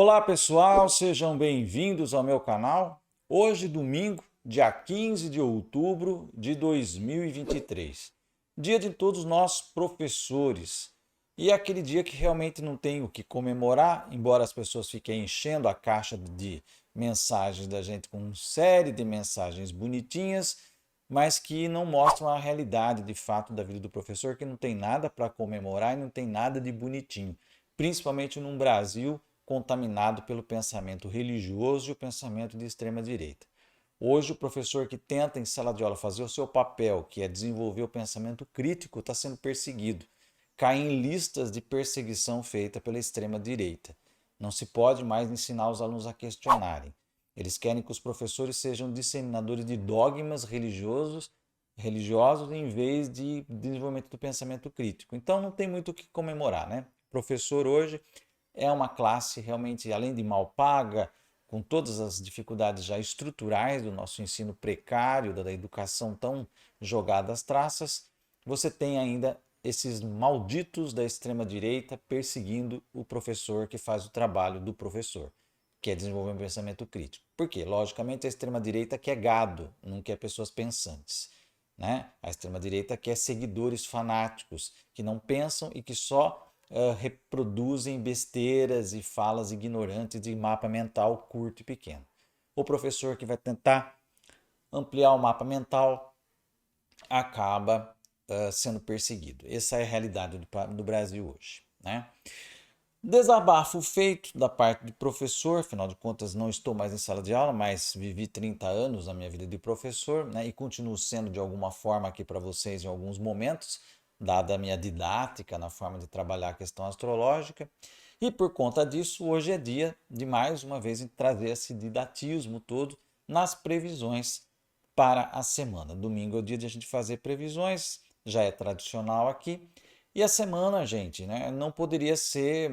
Olá pessoal, sejam bem-vindos ao meu canal. Hoje, domingo, dia 15 de outubro de 2023, dia de todos nós professores. E é aquele dia que realmente não tem o que comemorar, embora as pessoas fiquem enchendo a caixa de mensagens da gente com uma série de mensagens bonitinhas, mas que não mostram a realidade de fato da vida do professor, que não tem nada para comemorar e não tem nada de bonitinho, principalmente num Brasil contaminado pelo pensamento religioso e o pensamento de extrema direita. Hoje, o professor que tenta em sala de aula fazer o seu papel, que é desenvolver o pensamento crítico, está sendo perseguido. Cai em listas de perseguição feita pela extrema direita. Não se pode mais ensinar os alunos a questionarem. Eles querem que os professores sejam disseminadores de dogmas religiosos em vez de desenvolvimento do pensamento crítico. Então não tem muito o que comemorar, né? O professor hoje é uma classe realmente, além de mal paga, com todas as dificuldades já estruturais do nosso ensino precário, da educação tão jogada às traças, você tem ainda esses malditos da extrema-direita perseguindo o professor que faz o trabalho do professor, que é desenvolver um pensamento crítico. Por quê? Logicamente, a extrema-direita quer gado, não quer pessoas pensantes. Né? A extrema-direita quer seguidores fanáticos, que não pensam e que só reproduzem besteiras e falas ignorantes de mapa mental curto e pequeno. O professor que vai tentar ampliar o mapa mental acaba sendo perseguido. Essa é a realidade do Brasil hoje. Né? Desabafo feito da parte de professor, afinal de contas não estou mais em sala de aula, mas vivi 30 anos na minha vida de professor, né, e continuo sendo de alguma forma aqui para vocês em alguns momentos, dada a minha didática na forma de trabalhar a questão astrológica. E por conta disso, hoje é dia de mais uma vez trazer esse didatismo todo nas previsões para a semana. Domingo é o dia de a gente fazer previsões, já é tradicional aqui. E a semana, gente, né, não poderia ser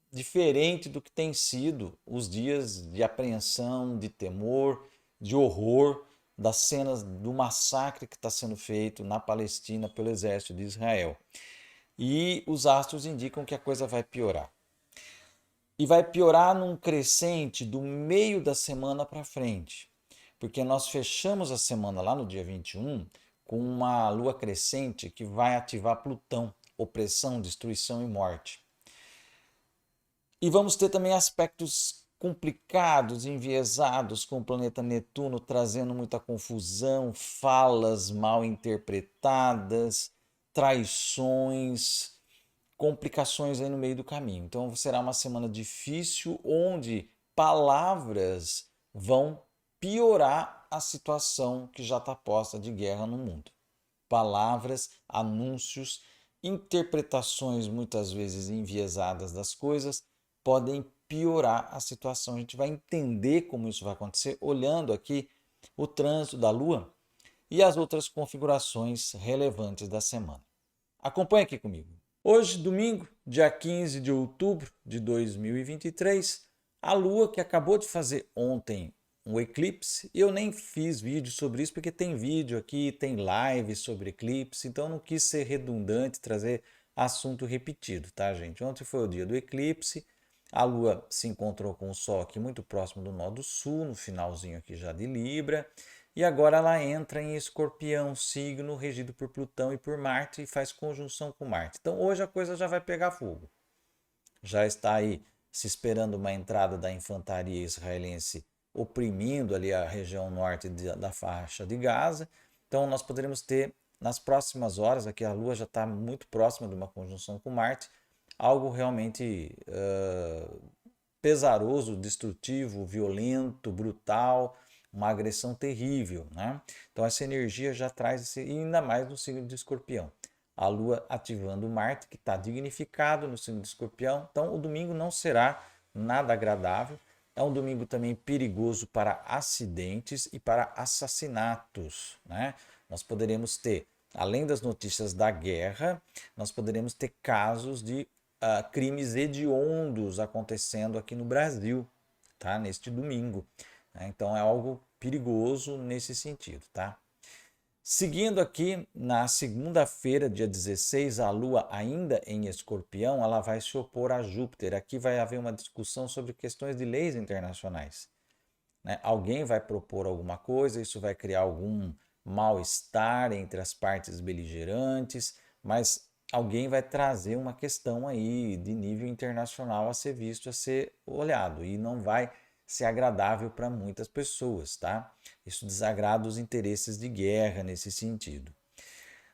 diferente do que tem sido os dias de apreensão, de temor, de horror das cenas do massacre que está sendo feito na Palestina pelo exército de Israel. E os astros indicam que a coisa vai piorar. E vai piorar num crescente do meio da semana para frente, porque nós fechamos a semana lá no dia 21 com uma lua crescente que vai ativar Plutão, opressão, destruição e morte. E vamos ter também aspectos complicados, enviesados com o planeta Netuno, trazendo muita confusão, falas mal interpretadas, traições, complicações aí no meio do caminho. Então será uma semana difícil onde palavras vão piorar a situação que já está posta de guerra no mundo. Palavras, anúncios, interpretações muitas vezes enviesadas das coisas podem piorar a situação. A gente vai entender como isso vai acontecer olhando aqui o trânsito da Lua e as outras configurações relevantes da semana. Acompanhe aqui comigo. Hoje, domingo, dia 15 de outubro de 2023, a Lua, que acabou de fazer ontem um eclipse, e eu nem fiz vídeo sobre isso, porque tem vídeo aqui, tem live sobre eclipse, então não quis ser redundante, trazer assunto repetido, tá, gente? Ontem foi o dia do eclipse, a Lua se encontrou com o Sol aqui muito próximo do nó do Sul, no finalzinho aqui já de Libra, e agora ela entra em Escorpião, signo regido por Plutão e por Marte, e faz conjunção com Marte. Então hoje a coisa já vai pegar fogo. Já está aí se esperando uma entrada da infantaria israelense oprimindo ali a região norte da faixa de Gaza. Então nós poderemos ter nas próximas horas, aqui a Lua já está muito próxima de uma conjunção com Marte, algo realmente pesaroso, destrutivo, violento, brutal, uma agressão terrível, né? Então essa energia já traz esse, e ainda mais no signo de Escorpião. A Lua ativando Marte, que está dignificado no signo de Escorpião. Então o domingo não será nada agradável. É um domingo também perigoso para acidentes e para assassinatos, né? Nós poderemos ter, além das notícias da guerra, nós poderemos ter casos de crimes hediondos acontecendo aqui no Brasil, tá? Neste domingo. Né? Então é algo perigoso nesse sentido, tá? Seguindo aqui, na segunda-feira, dia 16, a Lua ainda em Escorpião, ela vai se opor a Júpiter. Aqui vai haver uma discussão sobre questões de leis internacionais, né? Alguém vai propor alguma coisa, isso vai criar algum mal-estar entre as partes beligerantes, mas alguém vai trazer uma questão aí de nível internacional a ser visto, a ser olhado, e não vai ser agradável para muitas pessoas, tá? Isso desagrada os interesses de guerra nesse sentido.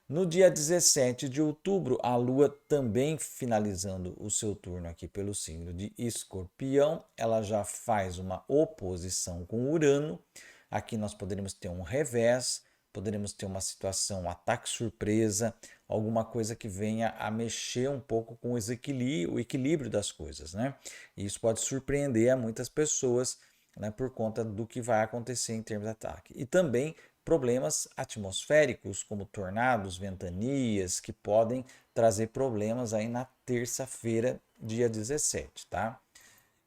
No dia 17 de outubro, a Lua também finalizando o seu turno aqui pelo signo de Escorpião, ela já faz uma oposição com Urano. Aqui nós poderemos ter um revés, poderemos ter uma situação, um ataque surpresa, alguma coisa que venha a mexer um pouco com o equilíbrio das coisas, né? E isso pode surpreender a muitas pessoas, né, por conta do que vai acontecer em termos de ataque. E também problemas atmosféricos, como tornados, ventanias, que podem trazer problemas aí na terça-feira, dia 17, tá?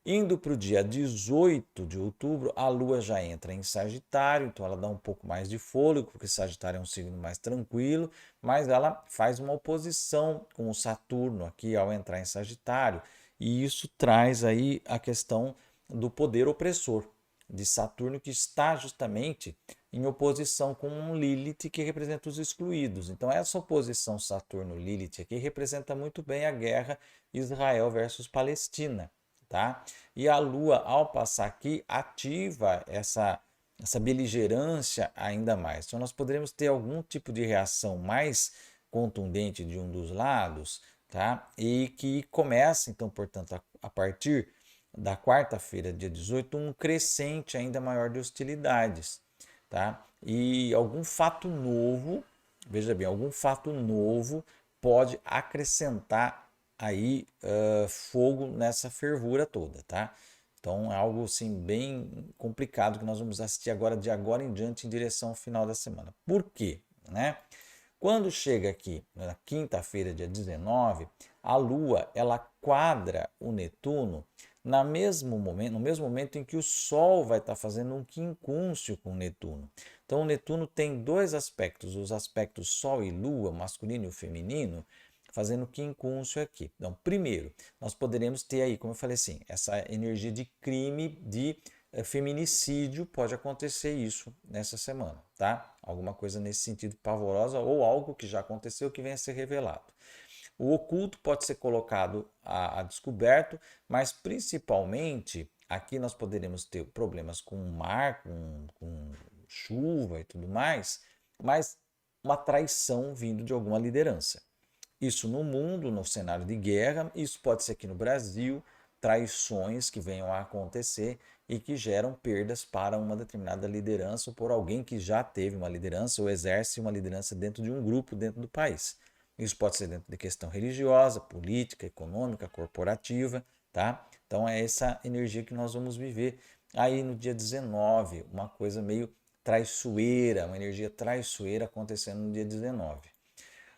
Indo para o dia 18 de outubro, a Lua já entra em Sagitário, então ela dá um pouco mais de fôlego, porque Sagitário é um signo mais tranquilo, mas ela faz uma oposição com o Saturno aqui ao entrar em Sagitário, e isso traz aí a questão do poder opressor de Saturno, que está justamente em oposição com um Lilith, que representa os excluídos. Então essa oposição Saturno-Lilith aqui representa muito bem a guerra Israel versus Palestina, tá? E a Lua, ao passar aqui, ativa essa beligerância ainda mais. Então nós poderemos ter algum tipo de reação mais contundente de um dos lados, tá? E que começa, então, portanto, a partir da quarta-feira, dia 18, um crescente ainda maior de hostilidades, tá? E algum fato novo, veja bem, algum fato novo pode acrescentar aí fogo nessa fervura toda, tá? Então é algo assim bem complicado que nós vamos assistir agora de agora em diante em direção ao final da semana. Por quê? Né? Quando chega aqui na quinta-feira, dia 19, a Lua ela quadra o Netuno no mesmo momento em que o Sol vai estar fazendo um quincúncio com o Netuno. Então o Netuno tem dois aspectos, os aspectos Sol e Lua, masculino e feminino, fazendo quincúncio aqui. Então, primeiro, nós poderemos ter aí, como eu falei assim, essa energia de crime, de feminicídio, pode acontecer isso nessa semana, tá? Alguma coisa nesse sentido pavorosa ou algo que já aconteceu que venha a ser revelado. O oculto pode ser colocado a descoberto, mas principalmente aqui nós poderemos ter problemas com o mar, com chuva e tudo mais, mas uma traição vindo de alguma liderança. Isso no mundo, no cenário de guerra, isso pode ser aqui no Brasil, traições que venham a acontecer e que geram perdas para uma determinada liderança ou por alguém que já teve uma liderança ou exerce uma liderança dentro de um grupo dentro do país. Isso pode ser dentro de questão religiosa, política, econômica, corporativa, tá? Então é essa energia que nós vamos viver aí no dia 19, uma coisa meio traiçoeira, uma energia traiçoeira acontecendo no dia 19.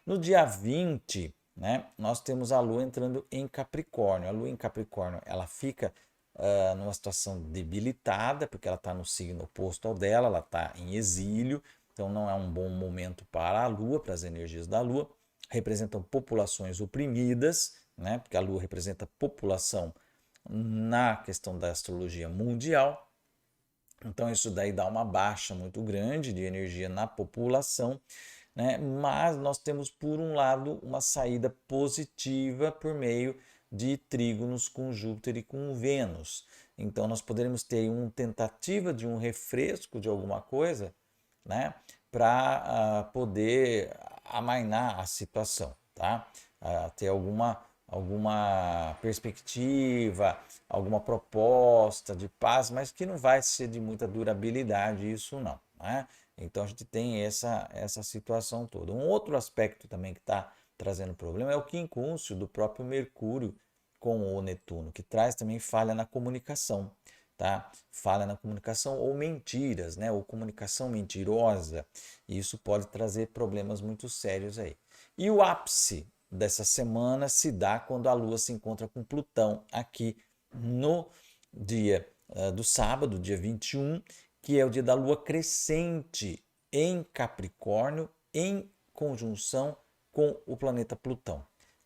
No dia 20, né, nós temos a Lua entrando em Capricórnio. A Lua em Capricórnio ela fica numa situação debilitada, porque ela está no signo oposto ao dela, ela está em exílio, então não é um bom momento para a Lua, para as energias da Lua. Representam populações oprimidas, né, porque a Lua representa população na questão da astrologia mundial. Então isso daí dá uma baixa muito grande de energia na população, né? Mas nós temos, por um lado, uma saída positiva por meio de trígonos com Júpiter e com Vênus. Então nós poderemos ter uma tentativa de um refresco de alguma coisa, né? Para poder amainar a situação, tá? Ter alguma perspectiva, alguma proposta de paz, mas que não vai ser de muita durabilidade, isso não, né? Então a gente tem essa situação toda. Um outro aspecto também que está trazendo problema é o quincúncio do próprio Mercúrio com o Netuno, que traz também falha na comunicação, tá? Falha na comunicação ou mentiras, né? Ou comunicação mentirosa. E isso pode trazer problemas muito sérios aí. E o ápice dessa semana se dá quando a Lua se encontra com Plutão aqui no dia do sábado, dia 21, que é o dia da Lua crescente em Capricórnio, em conjunção com o planeta Plutão.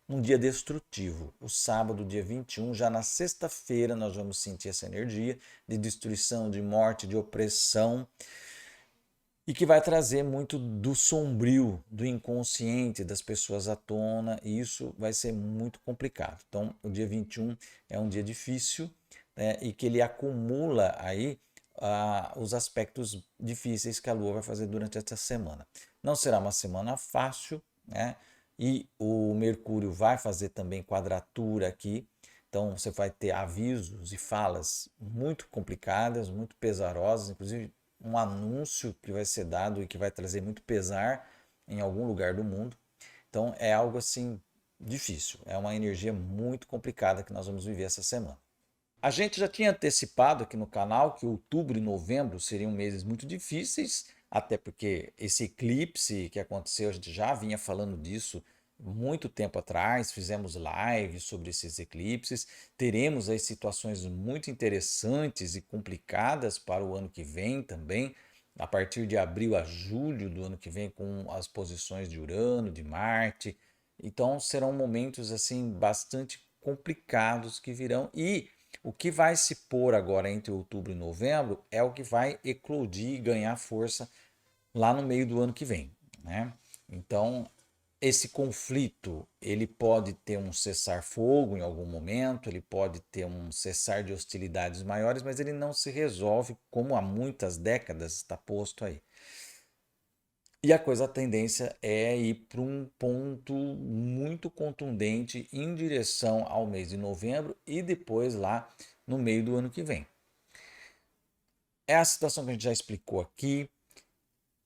Um dia destrutivo, o sábado, dia 21, já na sexta-feira nós vamos sentir essa energia de destruição, de morte, de opressão, e que vai trazer muito do sombrio, do inconsciente das pessoas à tona, e isso vai ser muito complicado. Então, o dia 21 é um dia difícil, né, e que ele acumula aí os aspectos difíceis que a Lua vai fazer durante essa semana. Não será uma semana fácil, né? E o Mercúrio vai fazer também quadratura aqui, então você vai ter avisos e falas muito complicadas, muito pesarosas, inclusive um anúncio que vai ser dado e que vai trazer muito pesar em algum lugar do mundo. Então é algo assim difícil, é uma energia muito complicada que nós vamos viver essa semana. A gente já tinha antecipado aqui no canal que outubro e novembro seriam meses muito difíceis, até porque esse eclipse que aconteceu, a gente já vinha falando disso muito tempo atrás, fizemos lives sobre esses eclipses, teremos aí situações muito interessantes e complicadas para o ano que vem também, a partir de abril a julho do ano que vem, com as posições de Urano, de Marte. Então serão momentos assim bastante complicados que virão, e o que vai se pôr agora entre outubro e novembro é o que vai eclodir e ganhar força lá no meio do ano que vem, né? Então, esse conflito, ele pode ter um cessar-fogo em algum momento, ele pode ter um cessar de hostilidades maiores, mas ele não se resolve como há muitas décadas está posto aí. E a tendência é ir para um ponto muito contundente em direção ao mês de novembro e depois lá no meio do ano que vem. É a situação que a gente já explicou aqui.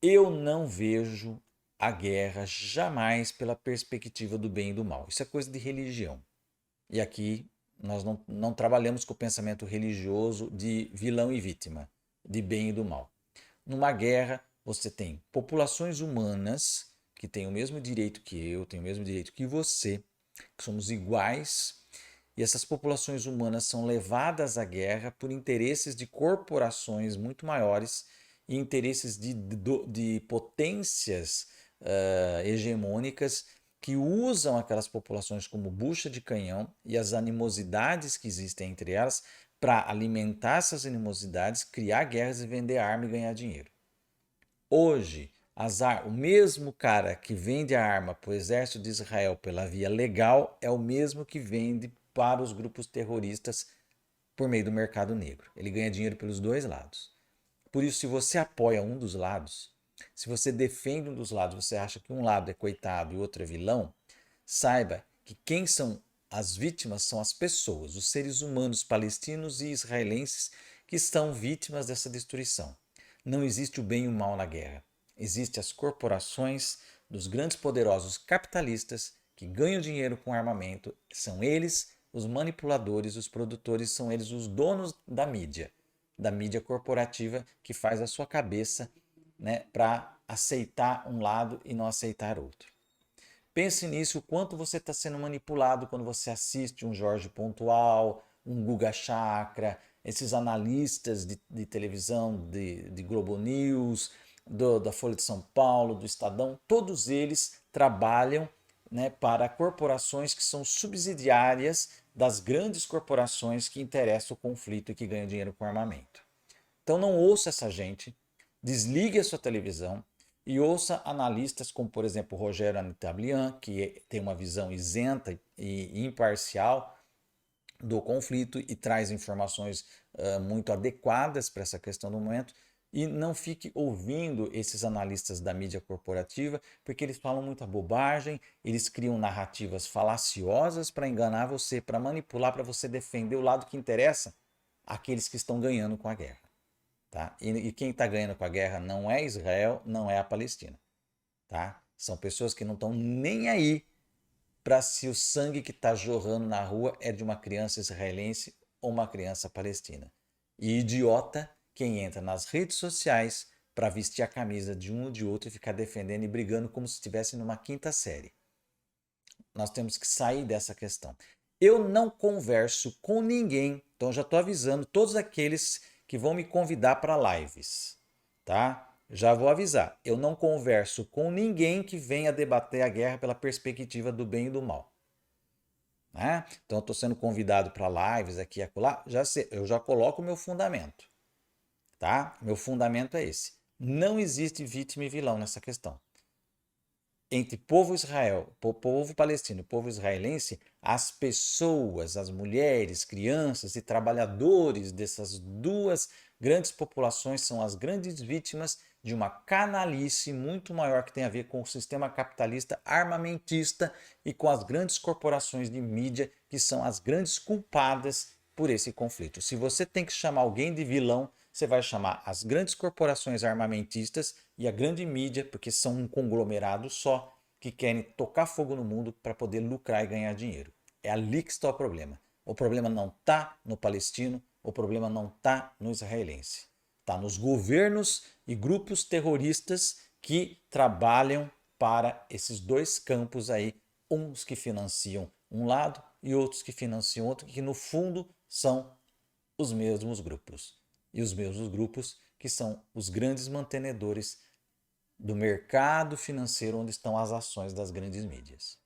Eu não vejo a guerra jamais pela perspectiva do bem e do mal. Isso é coisa de religião. E aqui nós não trabalhamos com o pensamento religioso de vilão e vítima, de bem e do mal. Numa guerra, você tem populações humanas que têm o mesmo direito que eu, têm o mesmo direito que você, que somos iguais, e essas populações humanas são levadas à guerra por interesses de corporações muito maiores e interesses de potências hegemônicas que usam aquelas populações como bucha de canhão, e as animosidades que existem entre elas para alimentar essas animosidades, criar guerras e vender arma e ganhar dinheiro. Hoje, o mesmo cara que vende a arma para o exército de Israel pela via legal é o mesmo que vende para os grupos terroristas por meio do mercado negro. Ele ganha dinheiro pelos dois lados. Por isso, se você apoia um dos lados, se você defende um dos lados, você acha que um lado é coitado e o outro é vilão, saiba que quem são as vítimas são as pessoas, os seres humanos palestinos e israelenses que estão vítimas dessa destruição. Não existe o bem e o mal na guerra. Existem as corporações dos grandes poderosos capitalistas que ganham dinheiro com armamento. São eles os manipuladores, os produtores, são eles os donos da mídia corporativa, que faz a sua cabeça, né, para aceitar um lado e não aceitar outro. Pense nisso, o quanto você está sendo manipulado quando você assiste um Jorge Pontual, um Guga Chakra, esses analistas de televisão, de Globo News, da Folha de São Paulo, do Estadão, todos eles trabalham, né, para corporações que são subsidiárias das grandes corporações que interessam o conflito e que ganham dinheiro com armamento. Então não ouça essa gente, desligue a sua televisão e ouça analistas como, por exemplo, Rogério Anitablian, que tem uma visão isenta e imparcial do conflito e traz informações muito adequadas para essa questão do momento. E não fique ouvindo esses analistas da mídia corporativa, porque eles falam muita bobagem, eles criam narrativas falaciosas para enganar você, para manipular, para você defender o lado que interessa, aqueles que estão ganhando com a guerra. Tá? E quem está ganhando com a guerra não é Israel, não é a Palestina. Tá? São pessoas que não estão nem aí para se o sangue que está jorrando na rua é de uma criança israelense ou uma criança palestina. E idiota quem entra nas redes sociais para vestir a camisa de um ou de outro e ficar defendendo e brigando como se estivesse numa quinta série. Nós temos que sair dessa questão. Eu não converso com ninguém, então já estou avisando todos aqueles que vão me convidar para lives, tá? já vou avisar, eu não converso com ninguém que venha debater a guerra pela perspectiva do bem e do mal. Né? Então, eu estou sendo convidado para lives aqui e acolá, eu já coloco o meu fundamento. Tá? Meu fundamento é esse. Não existe vítima e vilão nessa questão. Entre povo Israel, povo palestino e povo israelense, as pessoas, as mulheres, crianças e trabalhadores dessas duas grandes populações são as grandes vítimas de uma canalice muito maior que tem a ver com o sistema capitalista armamentista e com as grandes corporações de mídia que são as grandes culpadas por esse conflito. Se você tem que chamar alguém de vilão, você vai chamar as grandes corporações armamentistas e a grande mídia, porque são um conglomerado só que querem tocar fogo no mundo para poder lucrar e ganhar dinheiro. É ali que está o problema. O problema não está no palestino, o problema não está no israelense. Está nos governos e grupos terroristas que trabalham para esses dois campos aí, uns que financiam um lado e outros que financiam outro, que no fundo são os mesmos grupos. E os mesmos grupos que são os grandes mantenedores do mercado financeiro onde estão as ações das grandes mídias.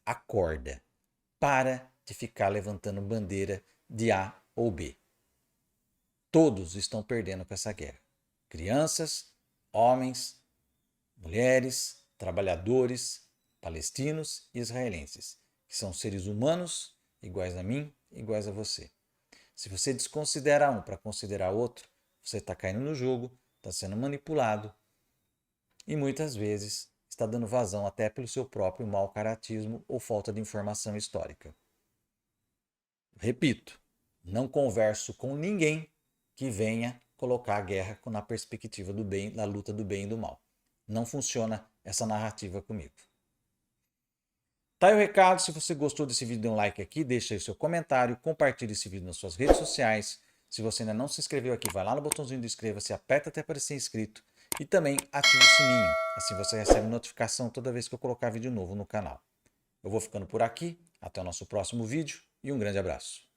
Acorda. Para de ficar levantando bandeira de A ou B. Todos estão perdendo com essa guerra. Crianças, homens, mulheres, trabalhadores, palestinos e israelenses, que são seres humanos iguais a mim, iguais a você. Se você desconsidera um para considerar outro, você está caindo no jogo, está sendo manipulado e muitas vezes está dando vazão até pelo seu próprio mau caratismo ou falta de informação histórica. Repito, não converso com ninguém que venha colocar a guerra na perspectiva do bem, da luta do bem e do mal. Não funciona essa narrativa comigo. Tá aí o recado. Se você gostou desse vídeo, dê um like aqui, deixa aí o seu comentário, compartilhe esse vídeo nas suas redes sociais. Se você ainda não se inscreveu aqui, vai lá no botãozinho de inscreva-se, aperta até aparecer inscrito e também ative o sininho. Assim você recebe notificação toda vez que eu colocar vídeo novo no canal. Eu vou ficando por aqui, até o nosso próximo vídeo e um grande abraço.